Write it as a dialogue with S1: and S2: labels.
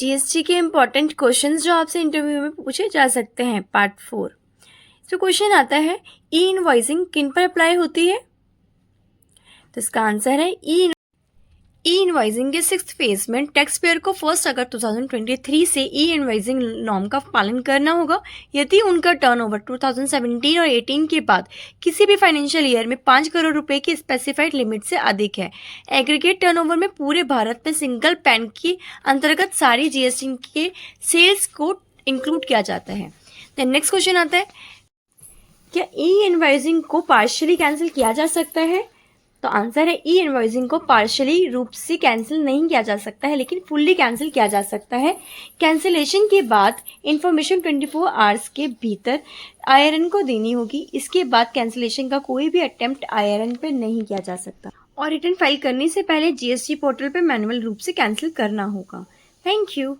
S1: GST के important questions जो आपसे इंटरव्यू में पूछे जा सकते हैं। पार्ट 4। तो क्वेश्चन आता है, ई इनवॉइसिंग किन पर अप्लाई होती है? तो इसका आंसर है ई इनवॉइसिंग के 6th फेज में टैक्स पेयर को 1 अगस्त 2023 से ई इनवॉइसिंग नॉर्म का पालन करना होगा यदि उनका टर्नओवर 2017 और 18 के बाद किसी भी फाइनेंशियल ईयर में 5 करोड़ रुपए की स्पेसिफाइड लिमिट से अधिक है। एग्रीगेट टर्नओवर में पूरे भारत में सिंगल पैन के अंतर्गत सारी जीएसटी के सेल्स को इंक्लूड किया जाता है। नेक्स्ट क्वेश्चन आता है, क्या ई इनवॉइसिंग को पार्शियली कैंसिल किया जा सकता है? तो आंसर है ई इनवॉइसिंग को पार्शियली रूप से कैंसिल नहीं किया जा सकता है, लेकिन फुल्ली कैंसिल किया जा सकता है। कैंसिलेशन के बाद इंफॉर्मेशन 24 आवर्स के भीतर आईआरएन को देनी होगी। इसके बाद कैंसिलेशन का कोई भी अटेम्प्ट आईआरएन पे नहीं किया जा सकता और रिटर्न फाइल करने से पहले जीएसटी पोर्टल पे मैनुअल रूप से कैंसिल करना होगा। Thank you.